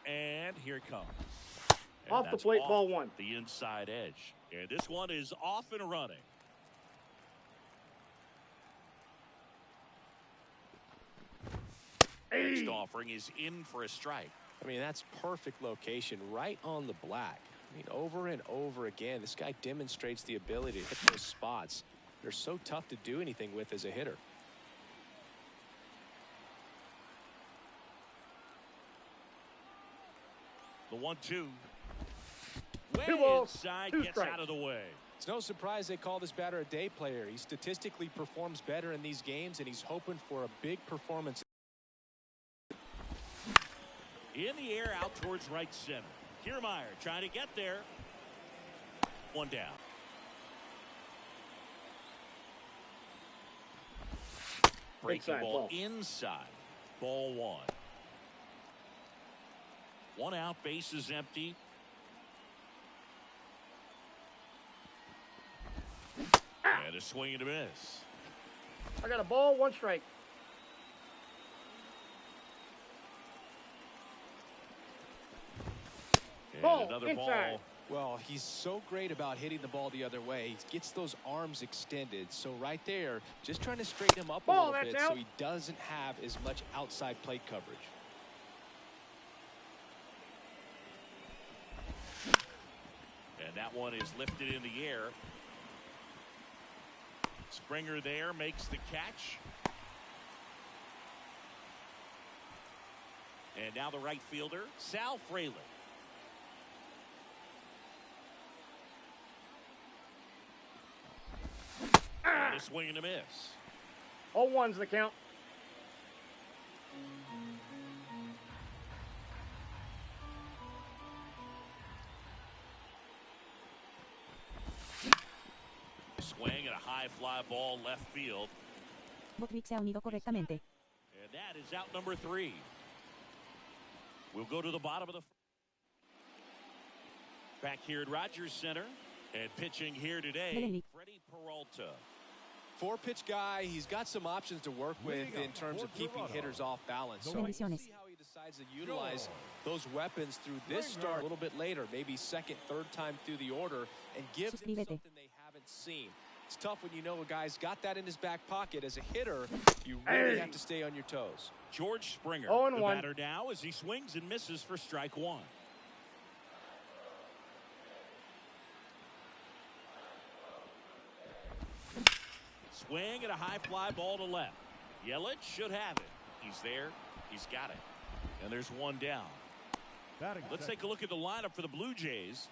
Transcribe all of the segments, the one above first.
And here it comes. And off the plate, ball one. The inside edge. And this one is off and running. Next offering is in for a strike. I mean, that's perfect location, right on the black. I mean, over and over again, this guy demonstrates the ability to hit those spots. They're so tough to do anything with as a hitter. The 1-2. Two balls, Inside, two gets strikes. out of the way. It's no surprise they call this batter a day player. He statistically performs better in these games, and he's hoping for a big performance. In the air, out towards right center. Kiermaier trying to get there. One down. Breaking Inside, ball ball. inside. Ball one. One out, base is empty. And a swing and a miss. I got a ball, one strike. And Ball, another inside. ball. Well, he's so great about hitting the ball the other way. He gets those arms extended. So right there, just trying to straighten him up a Ball, little bit that's out. so he doesn't have as much outside plate coverage. And that one is lifted in the air. Springer there makes the catch. And now the right fielder, Sal Fraley. And a swing and a miss. 0-1's the count. Swing and a high fly ball left field. Botrick se ha unido correctamente. And that is out number 3. We'll go to the bottom of the back here at Rogers Center. And pitching here today, Freddie Peralta. 4-pitch guy. He's got some options to work with in terms of keeping hitters off balance. So we'll see how he decides to utilize those weapons through this start a little bit later, maybe second, third time through the order, and give them Suscribete. something they haven't seen. It's tough when you know a guy's got that in his back pocket. As a hitter, you really have to stay on your toes. George Springer, 0-1. the batter now as he swings and misses for strike one. Swing and a high fly ball to left. Yelich should have it. He's there. He's got it. And there's one down. Let's take a look at the lineup for the Blue Jays.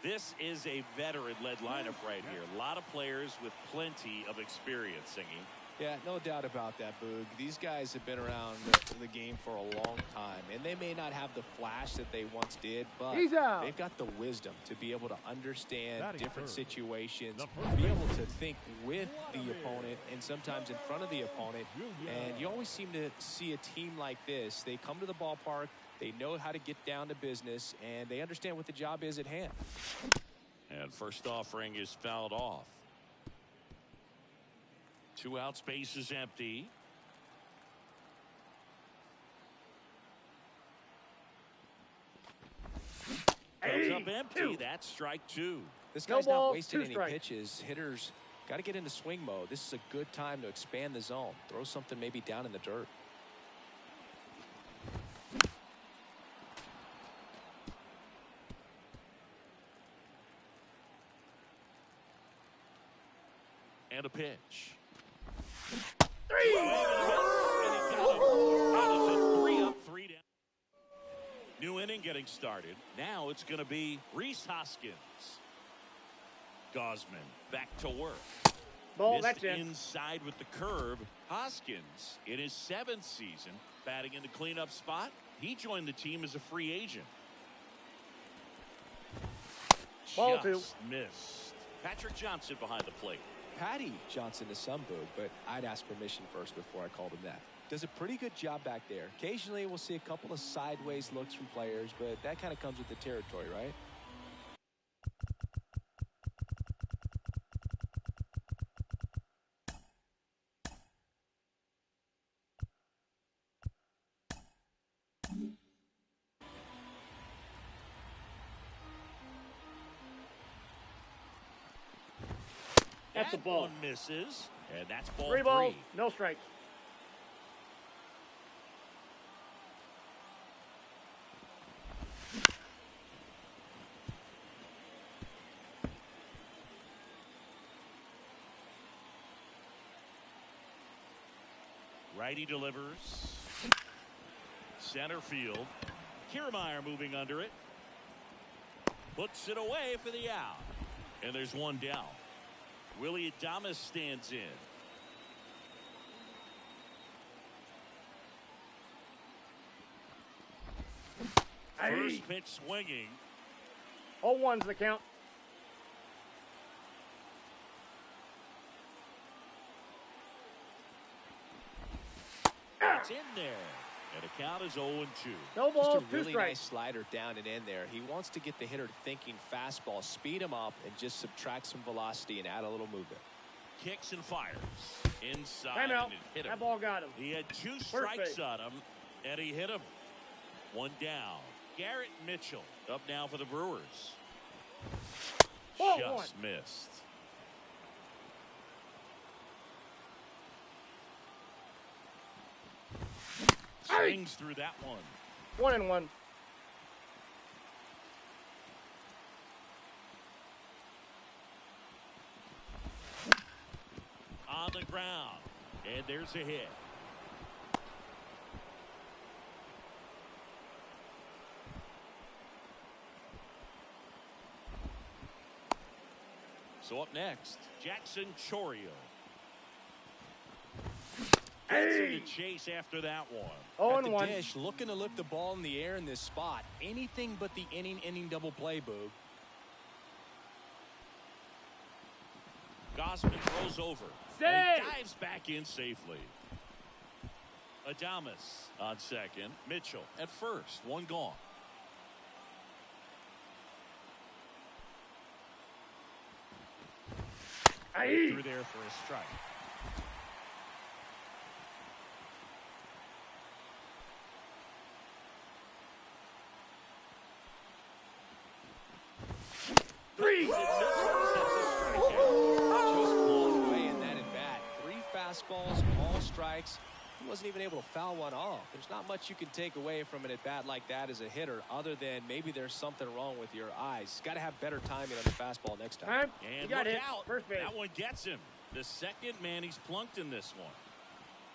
This is a veteran-led lineup right here. A lot of players with plenty of experience singing. Yeah, no doubt about that, Boog. These guys have been around the game for a long time, and they may not have the flash that they once did, but He's out. they've got the wisdom to be able to understand different situations, be able to think with the opponent and sometimes in front of the opponent. And you always seem to see a team like this. They come to the ballpark, they know how to get down to business, and they understand what the job is at hand. And first offering is fouled off. 2 out, space is empty. Comes up empty. That's strike 2. This No guy's balls, not wasting 2 any strikes. pitches. Hitters got to get into swing mode. This is a good time to expand the zone. Throw something maybe down in the dirt. And a pitch. 3. And he got it. And it's a 3 up, 3 down. New inning getting started. Now it's going to be Rhys Hoskins. Gosman back to work. Ball, Missed that's in. inside with the curve. Hoskins in his 7th season batting in the cleanup spot. He joined the team as a free agent. Ball Just missed. Patrick Johnson behind the plate. Patty Johnson is some Boog, but I'd ask permission first before I called him that. does a pretty good job back there. Occasionally, we'll see a couple of sideways looks from players, but that kind of comes with the territory, right? That's a ball. One misses, and that's ball 3 balls, no strikes. Righty delivers. Center field. Kiermaier moving under it. Puts it away for the out. And there's one down. Willie Adames stands in. First pitch swinging. 0-1's the count. It's in there. And the count is 0-2. No ball, just a 2 really strikes. nice slider down and in there. He wants to get the hitter thinking fastball, speed him up, and just subtract some velocity and add a little movement. Kicks and fires. Inside. Timeout. And it hit him. That ball got him. He had 2 First strikes base. on him, and he hit him. 1 down. Garrett Mitchell up now for the Brewers. Ball Just 1. missed. Swings through that one. 1-1. On the ground. And there's a hit. So up next, Jackson Chourio. Gets him to chase after that one. At the 0-1. dish, looking to lift the ball in the air in this spot. Anything but the inning double play, Boog. Gausman throws over. Save! And he dives back in safely. Adames on second. Mitchell at first. 1 gone. Through there for a strike. Three. Just blown away in that at bat. 3 fastballs, all strikes. He wasn't even able to foul one off. There's not much you can take away from an at bat like that as a hitter, other than maybe there's something wrong with your eyes. Got to have better timing on the fastball next time. Time. And You got look hit. out. First base. That one gets him. The second man he's plunked in this one.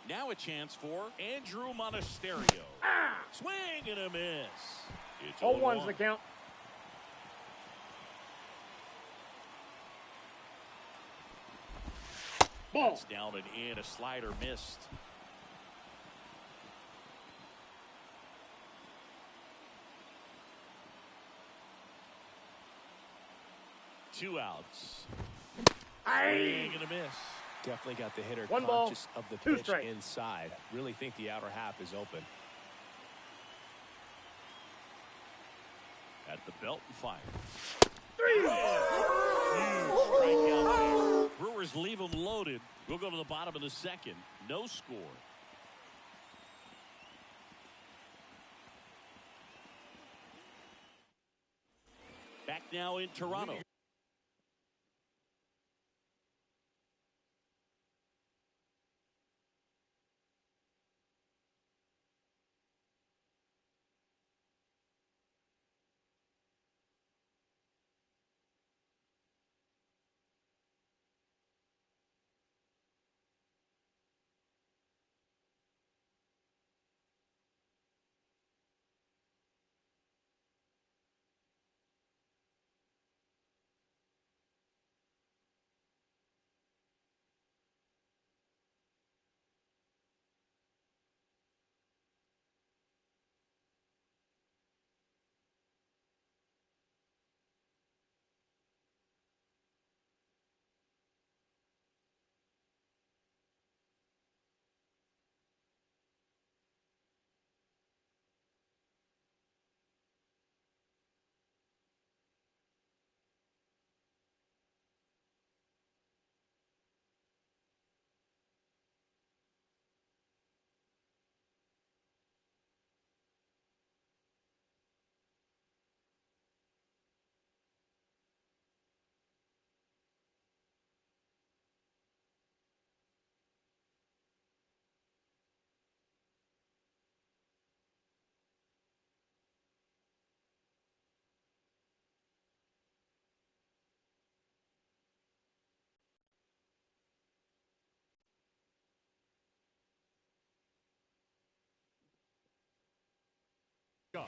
Now a chance for Andrew Monasterio. Swing and a miss. It's 0-1's 0-1. the count. Ball. That's down and in. A slider missed. Two outs. Swing and a miss. Definitely got the hitter 1 ball, conscious of the 2 pitch strikes. inside. Really think the outer half is open. At the belt and fire. 3. Huge strikeout there. Brewers leave them loaded. We'll go to the bottom of the second. No score. Back now in Toronto.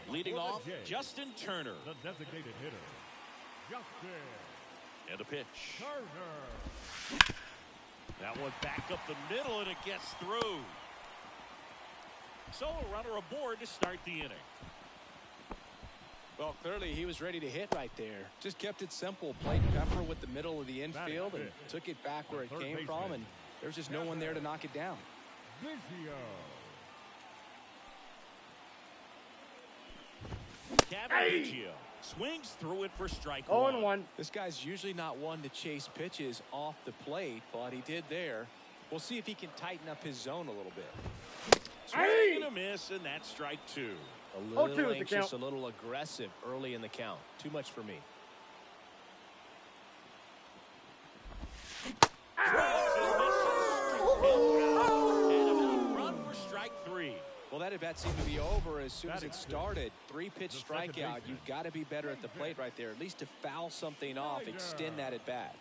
Leading off, Justin Turner. The designated hitter, Justin. And a pitch. Turner. That one back up the middle, and it gets through. So a runner aboard to start the inning. Well, clearly he was ready to hit right there. Just kept it simple. Played pepper with the middle of the infield and took it back where it came from, and there's just no one there to knock it down. Cavalier swings through it for strike 0-1. This guy's usually not one to chase pitches off the plate, but he did there. We'll see if he can tighten up his zone a little bit. Swing and a miss, and that's strike 2. A little anxious, a little aggressive early in the count. Too much for me. And a run for strike 3. Well, that at bat seemed to be over as soon as it started. 3-pitch strikeout. You've got to be better at the plate right there, at least to foul something off, extend that at bat.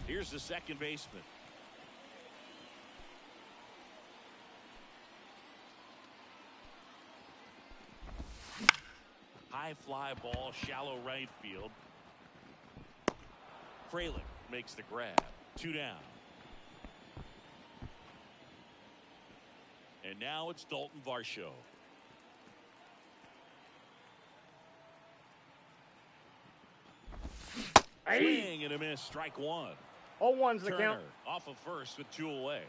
Here's the second baseman. High fly ball, shallow right field. Frelick makes the grab. 2 down. And now it's Dalton Varsho. Swing and a miss, strike 1. 0-1's the Turner count. off of first with 2 away.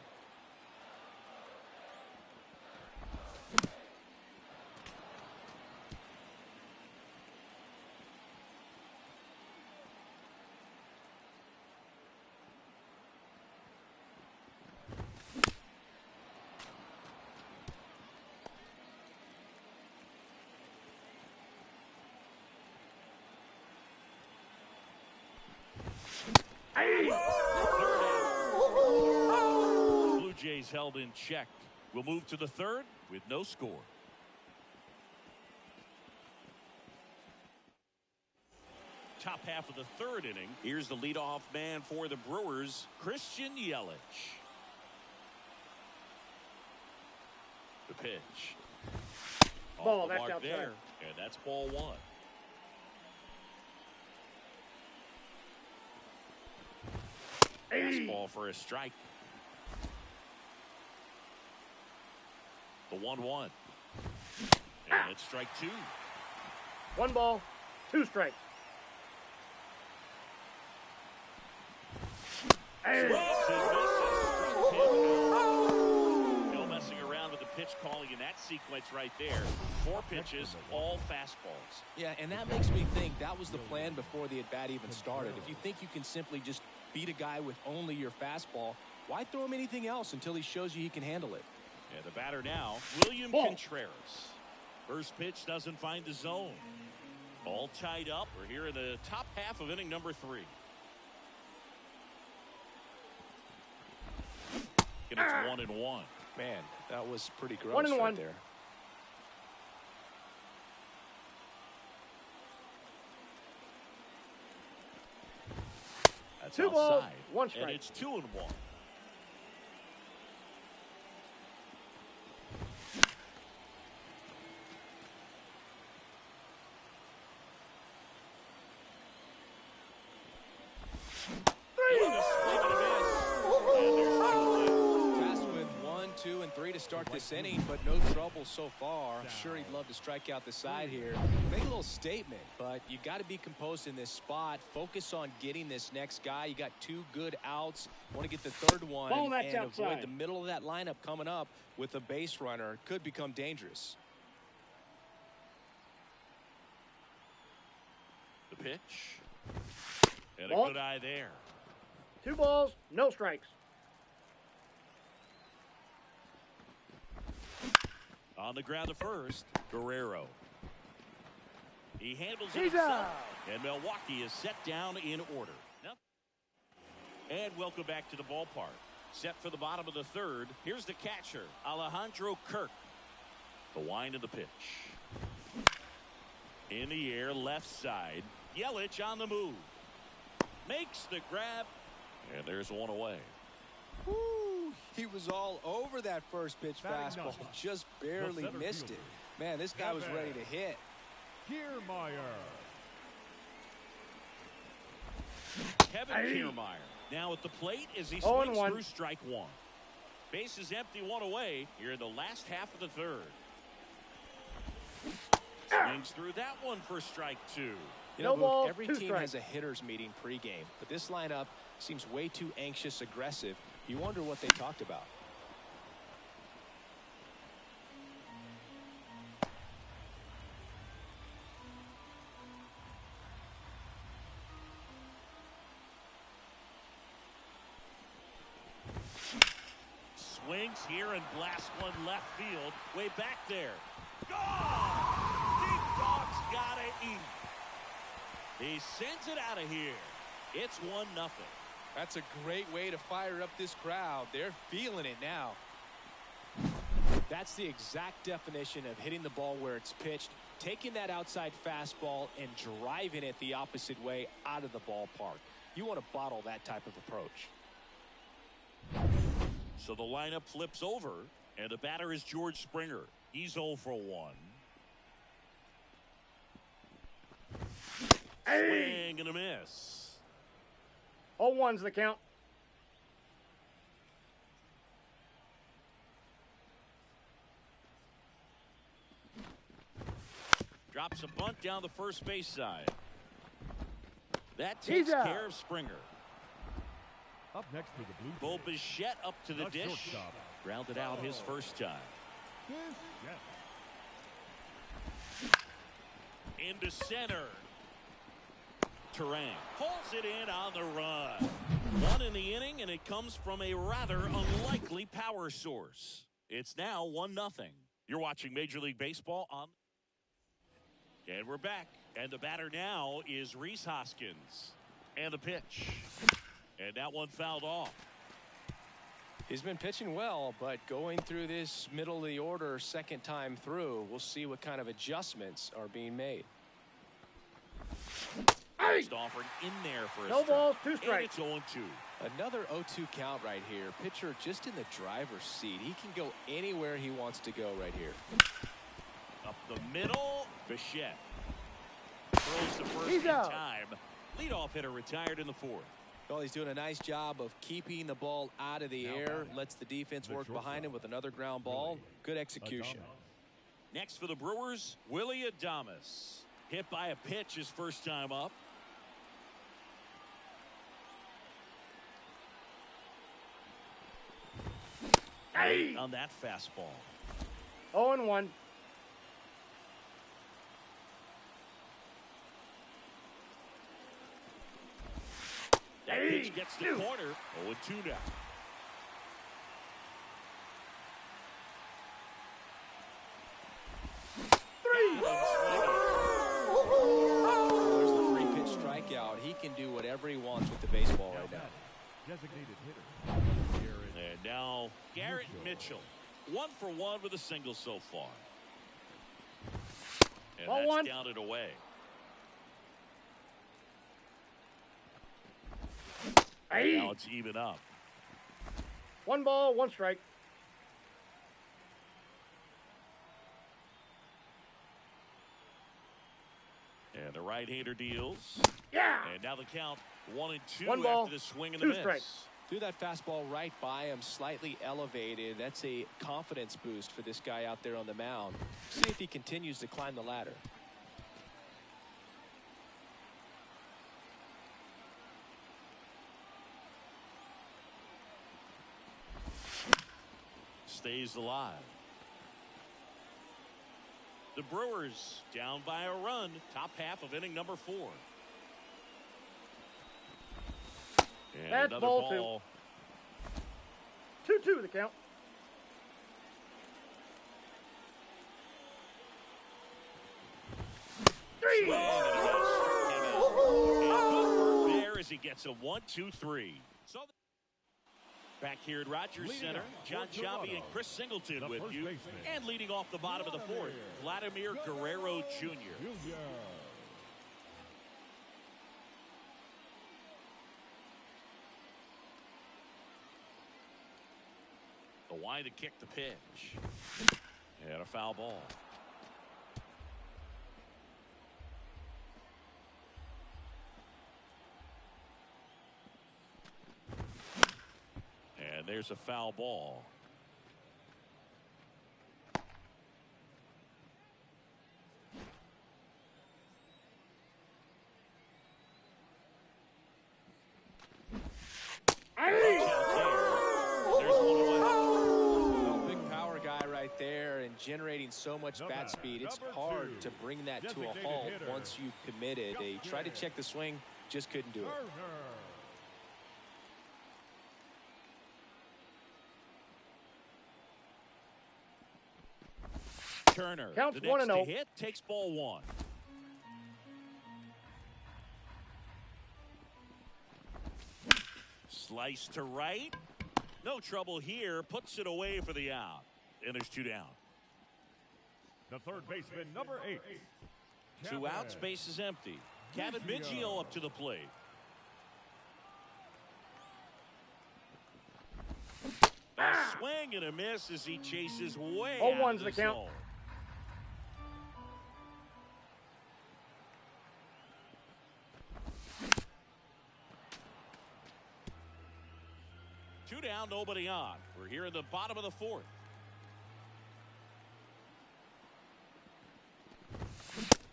Blue Jays held in check. We'll move to the third with no score. Top half of the third inning. Here's the leadoff man for the Brewers, Christian Yelich. The pitch. Ball, Off the that's mark outside. there, and that's ball 1. Fastball for a strike. The 1-1. And it's strike 2. 1 ball, 2 strikes. Swings and misses. Struck him out. No messing around with the pitch calling in that sequence right there. 4 pitches, all fastballs. Yeah, and that makes me think that was the plan before the at-bat even started. If you think you can simply just beat a guy with only your fastball, why throw him anything else until he shows you he can handle it? And the batter now, William Contreras. First pitch doesn't find the zone. All tied up. We're here in the top half of inning number 3. And it's 1-1. Man, that was pretty gross 1-1 right there. That's 2 balls, outside. 1 strike. And it's 2-1. To start this inning, but no trouble so far. I'm sure he'd love to strike out the side here. Make a little statement, but you got to be composed in this spot. Focus on getting this next guy. You got 2 good outs. Want to get the 3rd one Ball, that's and outside. avoid the middle of that lineup coming up with a base runner. Could become dangerous. The pitch. And Ball. a good eye there. 2 balls, no strikes. On the ground to first, Guerrero. He handles it He's himself, out. and Milwaukee is set down in order. And welcome back to the ballpark. Set for the bottom of the 3rd. Here's the catcher, Alejandro Kirk. The wind of the pitch. In the air, left side. Yelich on the move. Makes the grab, and there's one away. Woo. He was all over that first pitch fastball, just barely missed it. Man, this guy was ready to hit. Kevin Kiermaier now at the plate as he swings through strike one. Base is empty, one away here in the last half of the third. Swings through that one for strike two. You know, Boog, every team has a hitters meeting pregame, but this lineup seems way too anxious, aggressive. You wonder what they talked about. Swings here and blasts one left field, way back there. Gone! Deep dog's gotta eat. He sends it out of here. It's 1-0. That's a great way to fire up this crowd. They're feeling it now. That's the exact definition of hitting the ball where it's pitched, taking that outside fastball and driving it the opposite way out of the ballpark. You want to bottle that type of approach. So the lineup flips over, and the batter is George Springer. He's 0 for 1. Swing and a miss. 0-1's the count. Drops a bunt down the first base side. That takes care of Springer. Up next to the Blue Bo Bichette up to the dish. Grounded out his first time. Into center. Terang pulls it in on the run. One in the inning, and it comes from a rather unlikely power source. It's now 1-0. You're watching Major League Baseball on. And we're back. And the batter now is Rhys Hoskins. And the pitch. And that one fouled off. He's been pitching well, but going through this middle of the order second time through, we'll see what kind of adjustments are being made. Just offered in there for a no balls, 2 strikes. And it's 0-2. Another 0-2 count right here. Pitcher just in the driver's seat. He can go anywhere he wants to go right here. Up the middle, Bichette throws the first in time. Leadoff hitter retired in the fourth. Well, he's doing a nice job of keeping the ball out of the air. Lets the defense work behind him with another ground ball. Good execution. Next for the Brewers, Willie Adames. Hit by a pitch his first time up. On that fastball. 0-1. That pitch gets the corner. 0-2 now. There's the 3-pitch strikeout. He can do whatever he wants with the baseball right now. designated hitter. And now Garrett Mitchell. 1 for 1 with a single so far. And that's down and away. Now it's even up. 1 ball, 1 strike. And the right-hander deals. Yeah. And now the count 1-2 1 ball, after the swing and 2 the miss. strikes. Threw that fastball right by him, slightly elevated. That's a confidence boost for this guy out there on the mound. See if he continues to climb the ladder. Stays alive. The Brewers down by a run, top half of inning number 4. And that's another ball 2. 2-2 the count. Swing and a miss. And good work there as he gets a 1-2-3. So back here at Rogers Center, John Chavi and Chris Singleton with you. And leading off the bottom of the 4th, Vladimir Guerrero Jr. Why to kick the pitch? And a foul ball. And there's a foul ball. Generating so much bat speed, it's hard to bring that to a halt once you've committed. They tried to check the swing, just couldn't do it. Turner, counts the 1-0. next to hit, takes ball one. Slice to right. No trouble here. Puts it away for the out. And there's two down. The third baseman, number 8. Two outs, base is empty. Kevin Biggio up to the plate. A swing and a miss as he chases way out of the zone. 2 down, nobody on. We're here in the bottom of the fourth.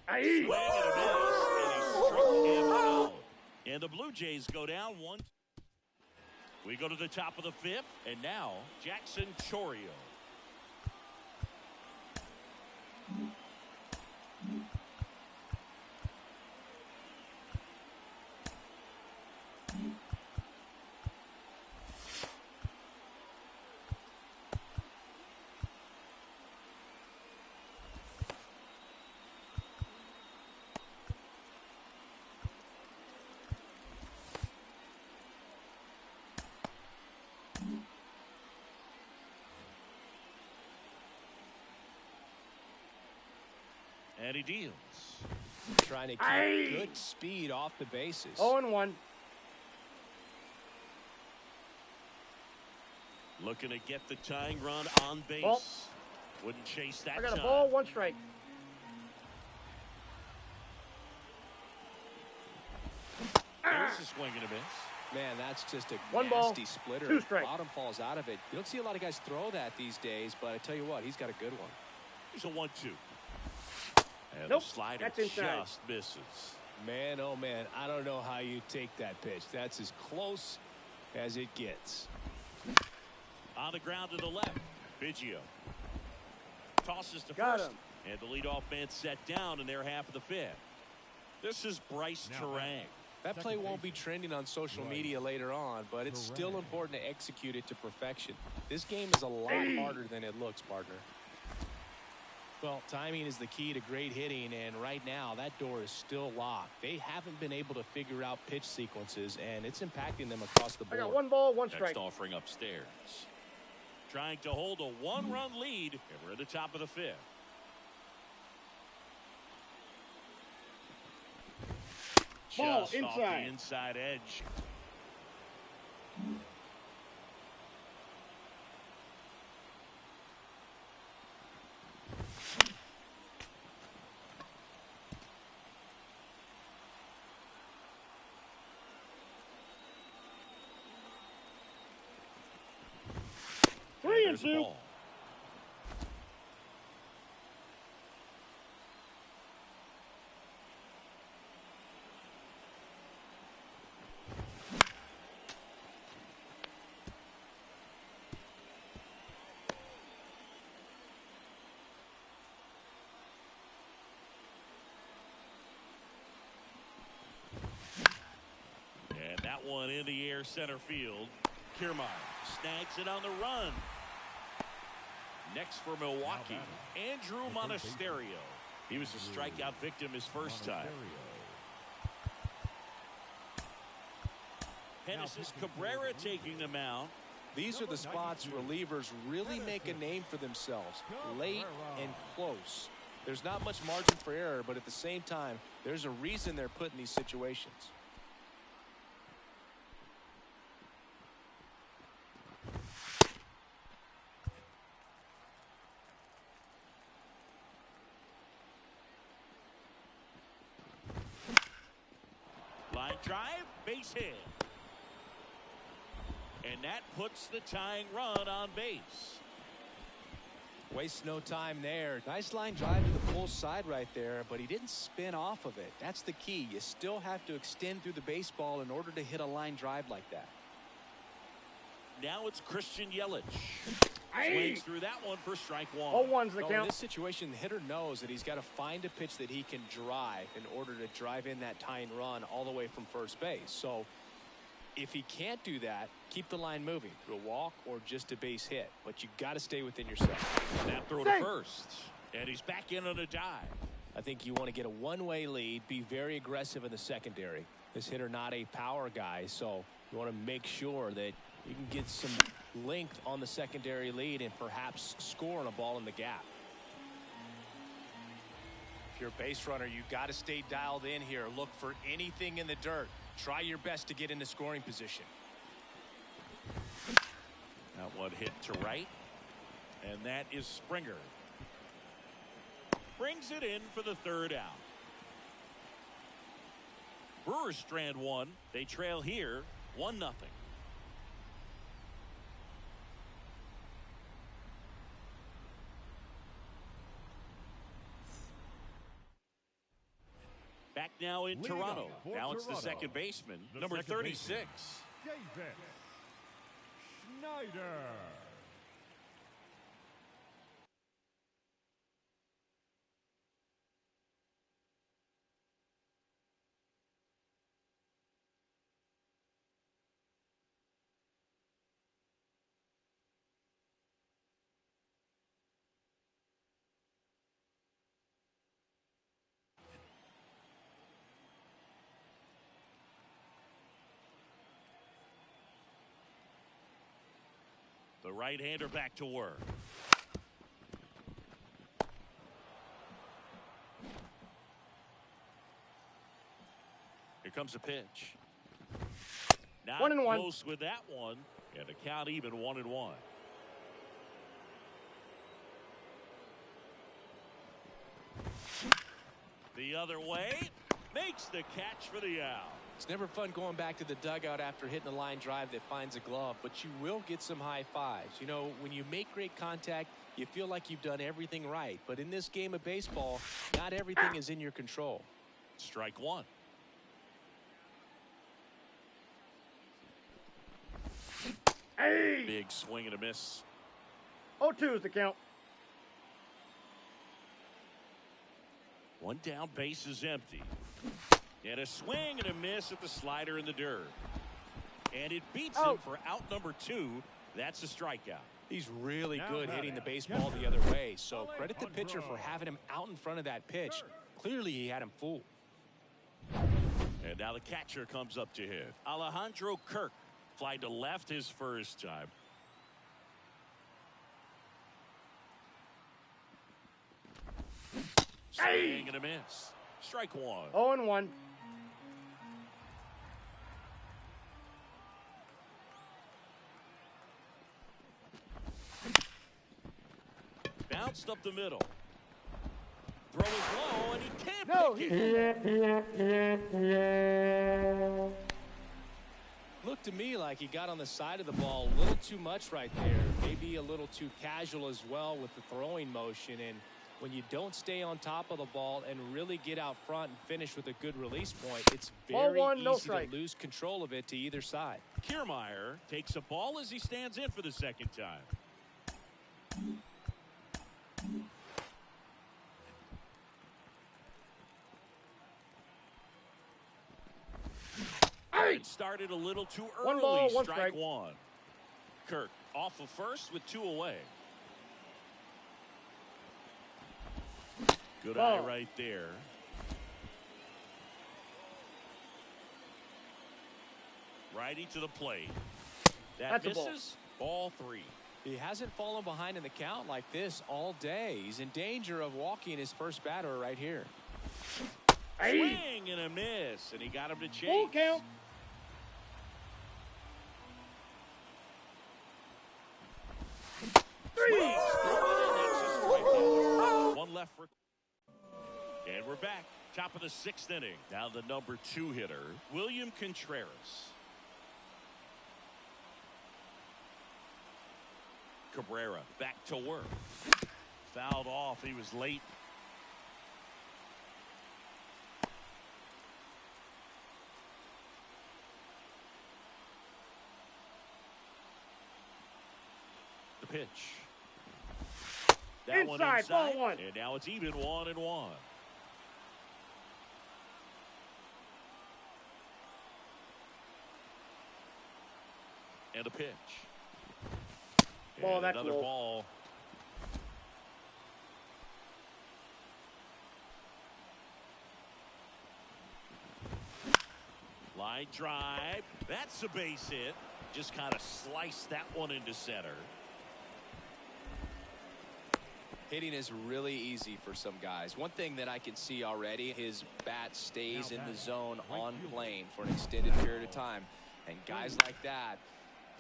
Swing and a miss, and he struck him out. And the Blue Jays go down 1. We go to the top of the fifth, and now Jackson Chourio. And he deals. Trying to keep good speed off the bases. 0-1. Looking to get the tying run on base. Ball. Wouldn't chase that I got a time. ball, 1 strike. There's a swing and a miss. Man, that's just a 1 nasty ball, splitter. 2 strikes. Bottom falls out of it. You don't see a lot of guys throw that these days, but I tell you what, he's got a good one. Here's a 1-2. And Nope, the slider that's inside. just misses. Man, oh man, I don't know how you take that pitch. That's as close as it gets. On the ground to the left, Biggio tosses to Got first. him. And the leadoff man set down in their half of the fifth. This is Bryce Terang. That play won't be trending on social media later on, but it's still important to execute it to perfection. This game is a lot harder than it looks, partner. Well, timing is the key to great hitting, and right now that door is still locked. They haven't been able to figure out pitch sequences, and it's impacting them across the board. I got 1 ball, 1 strike. Next offering upstairs. Trying to hold a 1-run lead, and we're at the top of the fifth. Ball Just inside. off the inside edge. Three There's and the two. ball. And that one in the air center field. Kiermaier snags it on the run. Next for Milwaukee, Andrew Monasterio. He was a strikeout victim his first time. Genesis Cabrera taking the mound. These are the spots relievers really make a name for themselves, late and close. There's not much margin for error, but at the same time, there's a reason they're put in these situations. drive, base hit. And that puts the tying run on base. Wastes no time there. Nice line drive to the full side right there, but he didn't spin off of it. That's the key. You still have to extend through the baseball in order to hit a line drive like that. Now it's Christian Yelich. Swings through that one for strike one. 0-1's the count. In this situation, the hitter knows that he's got to find a pitch that he can drive in order to drive in that tying run all the way from first base. So if he can't do that, keep the line moving through a walk or just a base hit. But you got to stay within yourself. Snap throw to first. And he's back in on a dive. I think you want to get a one-way lead, be very aggressive in the secondary. This hitter not a power guy, so you want to make sure that you can get some length on the secondary lead and perhaps score on a ball in the gap. If you're a base runner, you got to stay dialed in here. Look for anything in the dirt. Try your best to get into scoring position. That one hit to right. And that is Springer. Brings it in for the third out. Brewers strand one. They trail here 1-0. Back now in Toronto. Now it's the second baseman, number 36. David Schneider. The right-hander back to work. Here comes a pitch. Not 1-1. close with that one. And the count even 1-1. The other way. Makes the catch for the out. It's never fun going back to the dugout after hitting a line drive that finds a glove, but you will get some high fives. You know, when you make great contact, you feel like you've done everything right. But in this game of baseball, not everything is in your control. Strike one. Hey! Big swing and a miss. 0-2's the count. One down, base is empty. And a swing and a miss at the slider in the dirt. And it beats him for out number 2. That's a strikeout. He's really good hitting the baseball the other way, so credit the pitcher for having him out in front of that pitch. Clearly he had him fooled. And now the catcher comes up to hit. Alejandro Kirk flied to left his first time. Swing and a miss. Strike one. 0-1. Bounced up the middle. Throw is low, and he can't pick it. Looked to me like he got on the side of the ball a little too much right there. Maybe a little too casual as well with the throwing motion. And when you don't stay on top of the ball and really get out front and finish with a good release point, it's very easy to lose control of it to either side. Kiermaier takes a ball as he stands in for the second time. It started a little too early. 1 ball, 1 strike strike. one. Kirk off of first with 2 away. Good eye right there. Righty to the plate. That misses. Ball 3. He hasn't fallen behind in the count like this all day. He's in danger of walking his first batter right here. Swing and a miss, and he got him to chase. Full count. One left for. And we're back. Top of the 6th inning. Now the number 2 hitter, William Contreras. Cabrera back to work. Fouled off. He was late. The pitch. That one inside. Ball 1. And now it's even 1-1. And a pitch. Ball, and that's another low. ball. Line drive. That's a base hit. Just kind of sliced that one into center. Hitting is really easy for some guys. One thing that I can see already, his bat stays in the zone on plane for an extended period of time. And guys like that,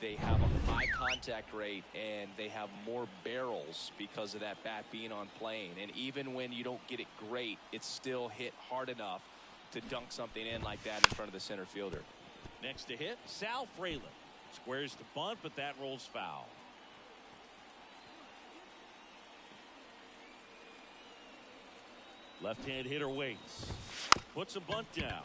they have a high contact rate and they have more barrels because of that bat being on plane. And even when you don't get it great, it's still hit hard enough to dunk something in like that in front of the center fielder. Next to hit, Sal Fralin. Squares the bunt, but that rolls foul. Left-hand hitter waits. Puts a bunt down.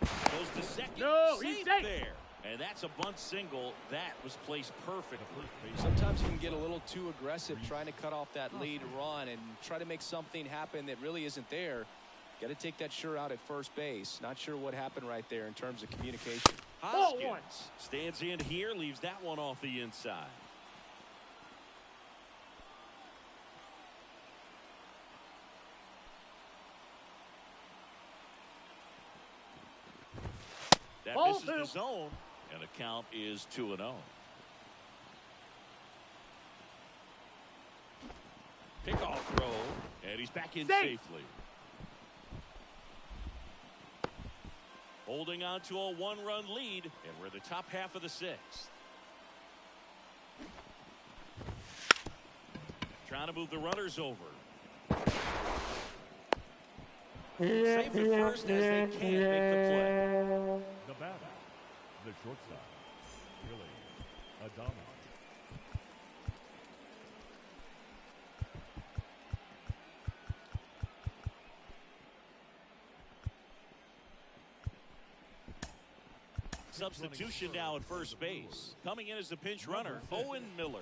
Goes to second. No, safe he's safe there. And that's a bunt single. That was placed perfectly. Sometimes you can get a little too aggressive trying to cut off that lead run and try to make something happen that really isn't there. Got to take that sure out at first base. Not sure what happened right there in terms of communication. Hoskins stands in here, leaves that one off the inside. That misses the zone, and the count is 2-0. Pickoff throw, and he's back in safely. Holding on to a 1-run lead, and we're the top half of the 6th. Trying to move the runners over. Save the first as they can't make the play. The batter, the shortstop, Billy Adames. Substitution now at first base. Coming in as the pinch runner, Owen Miller.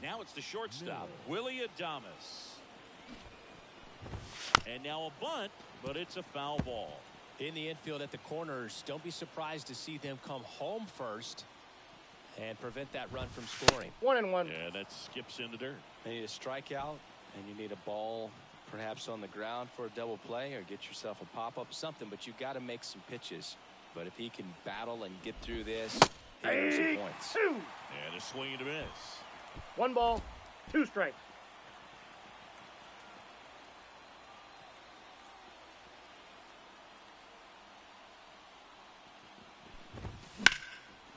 Now it's the shortstop, Willie Adames. And now a bunt, but it's a foul ball. In the infield at the corners, don't be surprised to see them come home first and prevent that run from scoring. 1-1. Yeah, that skips in the dirt. You need a strikeout, and you need a ball perhaps on the ground for a double play or get yourself a pop-up, something, but you've got to make some pitches. But if he can battle and get through this, he can some points. 2. And a swing and a miss. 1 ball, 2 strikes.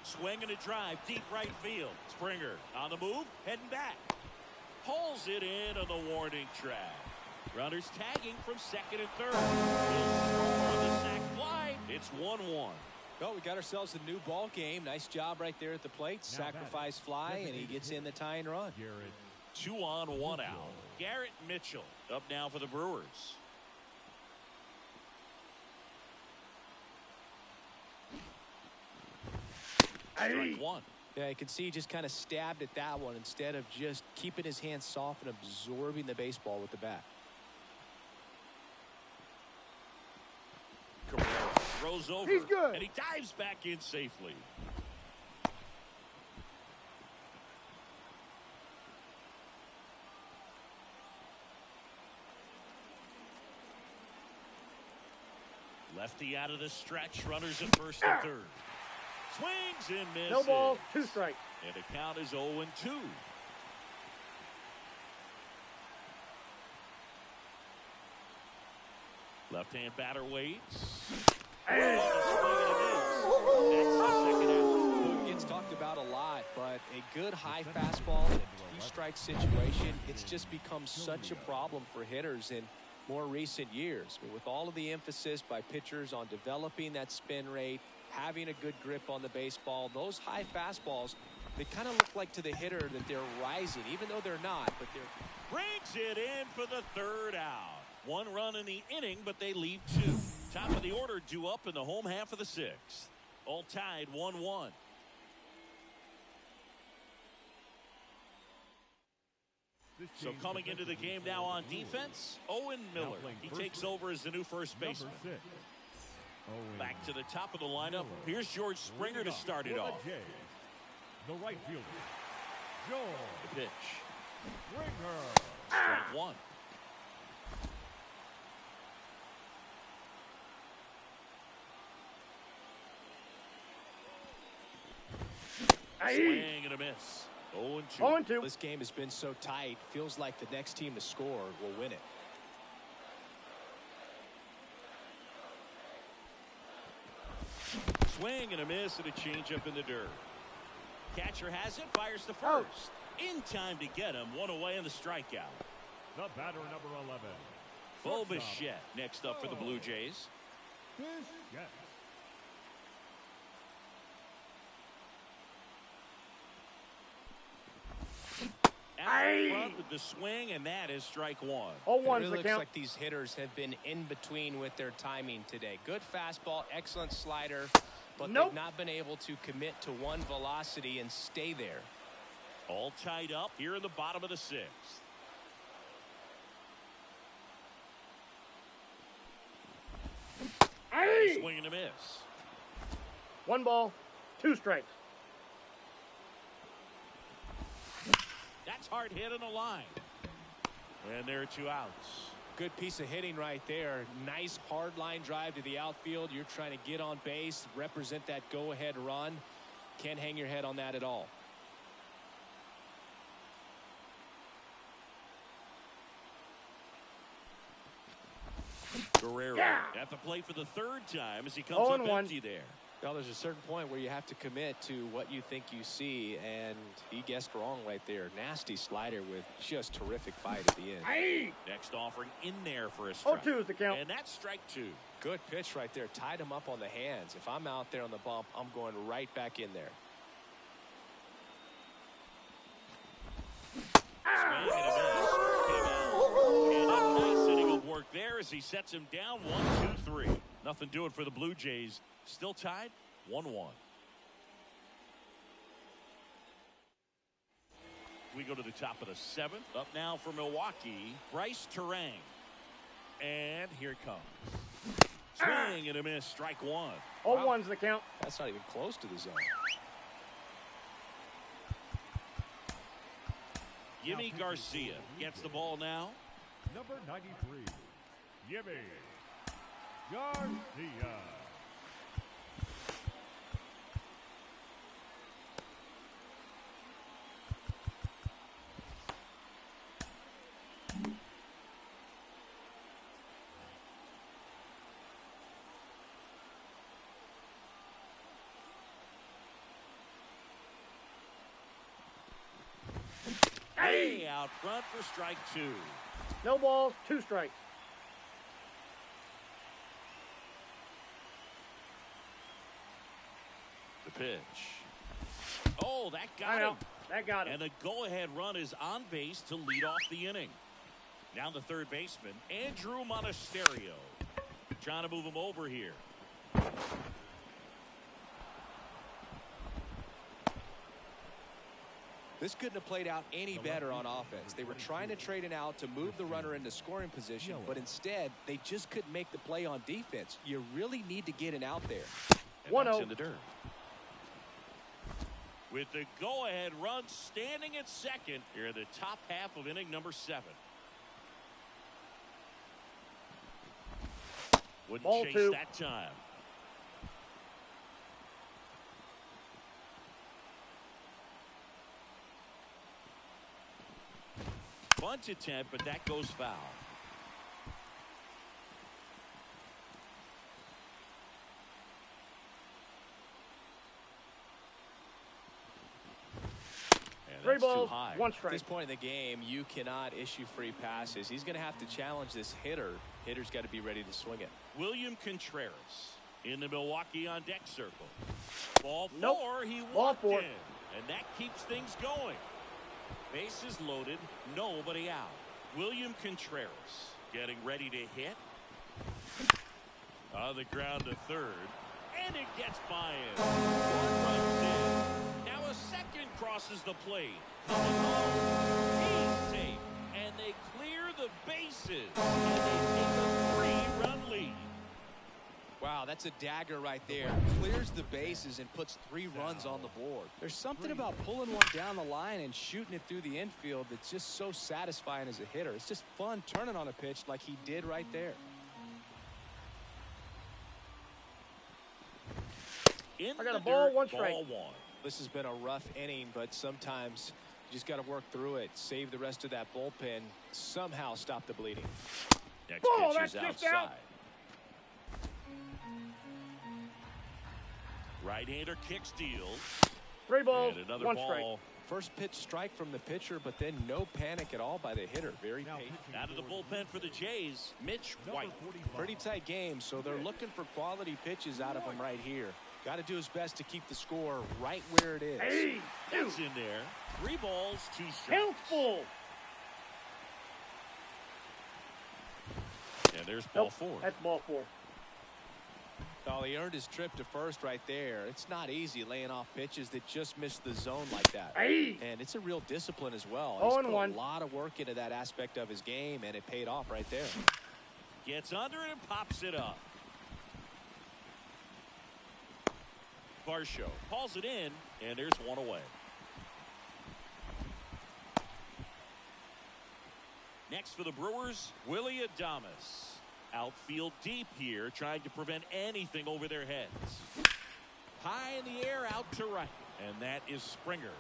Swing and a drive, deep right field. Springer on the move, heading back. Pulls it in on the warning track. Runners tagging from second and third. He'll score on the sac fly. It's 1-1. Well, we got ourselves a new ball game. Nice job right there at the plate. Sacrifice fly, and he gets in the tying run. 2 on, 1 out. Garrett Mitchell up now for the Brewers. Strike 1. Yeah, you can see he just kind of stabbed at that one instead of just keeping his hands soft and absorbing the baseball with the bat. Cabrera throws over. He's good. And he dives back in safely. Lefty out of the stretch. Runners at first and third. Swings and misses. No ball, 2 strikes. And the count is 0-2. Left-hand batter waits. Gets talked about a lot, but a good high fastball in a 3-strike situation, it's just become such a problem for hitters. And more recent years. I mean, with all of the emphasis by pitchers on developing that spin rate, having a good grip on the baseball, those high fastballs, they kind of look like to the hitter that they're rising, even though they're not, but they're... Brings it in for the third out. 1 run in the inning, but they leave 2. Top of the order due up in the home half of the 6th. All tied 1-1. So coming into the game now on defense, Owen Miller. He takes over as the new first baseman. Back to the top of the lineup. Here's George Springer to start it off. The right fielder, George. The pitch. Springer. Strike 1. Swing and a miss. 0-2. 0-2. This game has been so tight. Feels like the next team to score will win it. Swing and a miss and a changeup in the dirt. Catcher has it, fires to first. In time to get him. 1 away in the strikeout. The batter, number 11. Bo Bichette next up for the Blue Jays. Bichette. Out front with the swing, and that is strike 1. 0-1's It the really looks count. like these hitters have been in between with their timing today. Good fastball, excellent slider, but they've not been able to commit to one velocity and stay there. All tied up here in the bottom of the 6th. Swing and a miss. 1 ball, 2 strikes. That's hard hit on the line. And there are 2 outs. Good piece of hitting right there. Nice hard line drive to the outfield. You're trying to get on base, represent that go-ahead run. Can't hang your head on that at all. Guerrero at the plate for the 3rd time as he comes up empty there. Well, there's a certain point where you have to commit to what you think you see, and he guessed wrong right there. Nasty slider with just terrific bite at the end. Next offering in there for a strike. 0-2 is the count. And that's strike 2. Good pitch right there. Tied him up on the hands. If I'm out there on the bump, I'm going right back in there. Swing and a miss. Came out. And a nice inning of work there as he sets him down 1-2-3. Nothing doing for the Blue Jays. Still tied 1-1. We go to the top of the 7th. Up now for Milwaukee, Bryce Terang. And here it comes. Swing and a miss. Strike 1. 0-1's the count. That's not even close to the zone. Yimi Garcia gets the ball now. Number 93. Yimi Garcia. Way out front for strike 2. No balls, 2 strikes. The pitch. Oh, that got him. That got him. And the go-ahead run is on base to lead off the inning. Now the third baseman, Andrew Monasterio. Trying to move him over here. This couldn't have played out any better on offense. They were trying to trade it out to move the runner into scoring position, but instead, they just couldn't make the play on defense. You really need to get it out there. 1-0 in the dirt. With the go-ahead run standing at second here in the top half of inning number 7. Wouldn't Ball chase 2. that time. Bunt attempt, but that goes foul. And that's too balls, high. 1 At strike. this point in the game, you cannot issue free passes. He's going to have to challenge this hitter. Hitter's got to be ready to swing it. William Contreras in the Milwaukee on deck circle. Ball 4, Nope. he Ball walked 4. in, and that keeps things going. Bases loaded, nobody out. William Contreras getting ready to hit. On the ground to third, and it gets by him. 1 runs in. Now a second crosses the plate. Coming home. He's safe, and they clear the bases, and they take a 3-run lead. Wow, that's a dagger right there. Clears the bases and puts 3 runs on the board. There's something about pulling one down the line and shooting it through the infield that's just so satisfying as a hitter. It's just fun turning on a pitch like he did right there. In I got the a ball, dirt, 1 strike. Ball 1. This has been a rough inning, but sometimes you just got to work through it. Save the rest of that bullpen. Somehow stop the bleeding. Next Ball, pitch is that's just outside. out. Right-hander kick steals. 3 balls, And another 1 ball. strike. First pitch strike from the pitcher, but then no panic at all by the hitter. Very patient. Out of the bullpen for the Jays, Mitch White. Pretty tight game, so they're looking for quality pitches out of him right here. Got to do his best to keep the score right where it is. Hey, That's in there. 3 balls, 2 strikes. count full. And there's ball Nope, 4. that's ball 4. Oh, he earned his trip to first right there. It's not easy laying off pitches that just miss the zone like that. Hey. And it's a real discipline as well. 0 He's and put 1. a lot of work into that aspect of his game, and it paid off right there. Gets under it and pops it up. Varsho hauls it in, and there's 1 away. Next for the Brewers, Willie Adames. Outfield deep here, trying to prevent anything over their heads. High in the air, out to right. And that is Springer.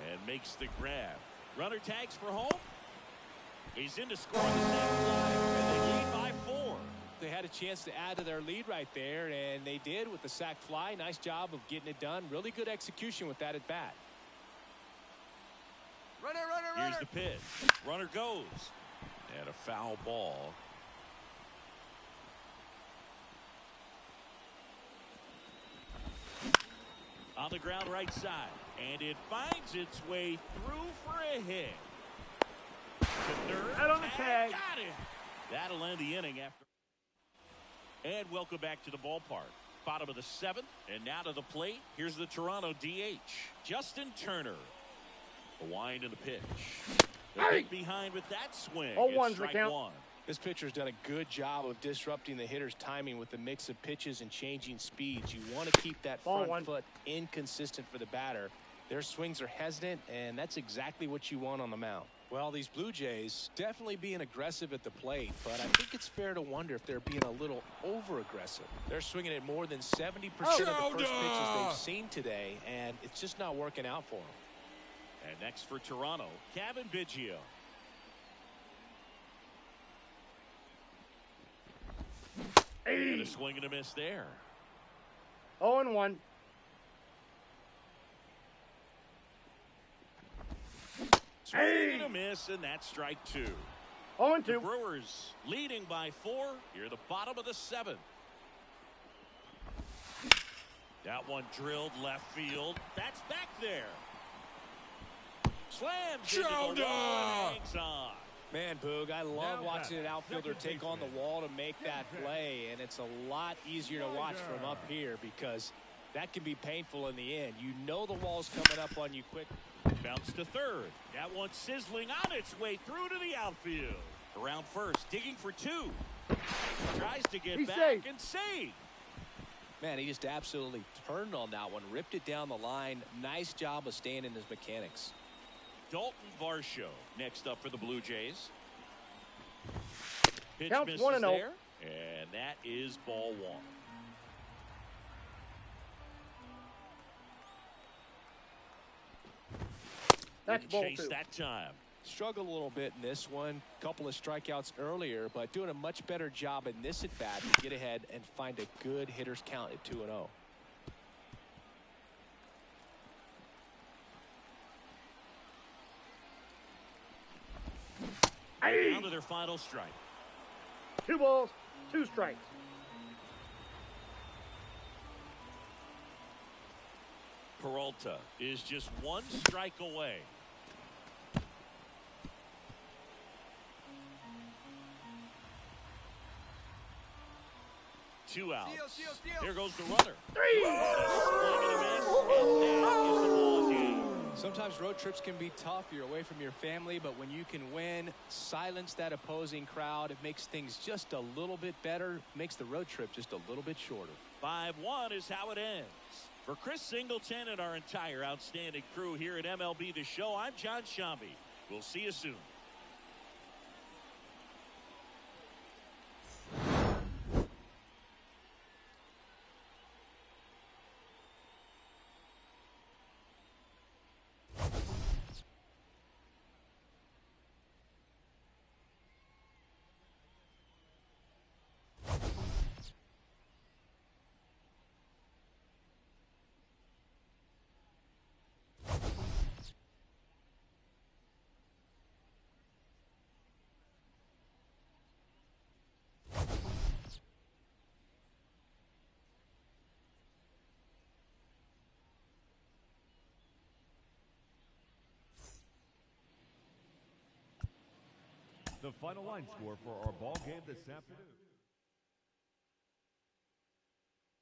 And makes the grab. Runner tags for home. He's in to score the sac fly, and they lead by 4. They had a chance to add to their lead right there, and they did with the sac fly. Nice job of getting it done. Really good execution with that at bat. Here's the pitch. Runner goes. And a foul ball. On the ground right side. And it finds its way through for a hit. To third. Out on the tag. Got it. That'll end the inning after. And welcome back to the ballpark. Bottom of the 7th. And now to the plate. Here's the Toronto DH. Justin Turner. The wind and the pitch. They're Hey. behind with that swing. 0-1's It's the strike count. 1. This pitcher's done a good job of disrupting the hitter's timing with the mix of pitches and changing speeds. You want to keep that Ball front 1. foot inconsistent for the batter. Their swings are hesitant, and that's exactly what you want on the mound. Well, these Blue Jays definitely being aggressive at the plate, but I think it's fair to wonder if they're being a little over-aggressive. They're swinging at more than 70% of the first pitches they've seen today, and it's just not working out for them. And next for Toronto, Kevin Biggio. And a swing and a miss there. 0 and 1. Swing and a miss, and that's strike 2. 0 and The 2. Brewers leading by 4. Here the bottom of the 7th. That one drilled left field. That's back there. Slams into the wall and hangs on. Man, Boog, I love watching an outfielder take on the wall to make that play, and it's a lot easier to watch from up here because that can be painful in the end. You know the wall's coming up on you quick. Bounce to third. That one sizzling on its way through to the outfield. Around first, digging for 2. Tries to get He's back safe. and save. Man, he just absolutely turned on that one, ripped it down the line. Nice job of staying in his mechanics. Dalton Varsho next up for the Blue Jays. Pitch Counts misses 1-0. there, and that is ball 1. That's Didn't ball chase 2. that time. Struggled a little bit in this one. Couple of strikeouts earlier, but doing a much better job in this at bat to get ahead and find a good hitter's count at 2-0. right down to their final strike. 2 balls, 2 strikes. Peralta is just 1 strike away. Two outs. Here goes the runner. 3. Sometimes road trips can be tough. You're away from your family, but when you can win, silence that opposing crowd, it makes things just a little bit better, makes the road trip just a little bit shorter. 5-1 is how it ends. For Chris Singleton and our entire outstanding crew here at MLB The Show, I'm John Shambi. We'll see you soon. The final line score for our ball game this afternoon.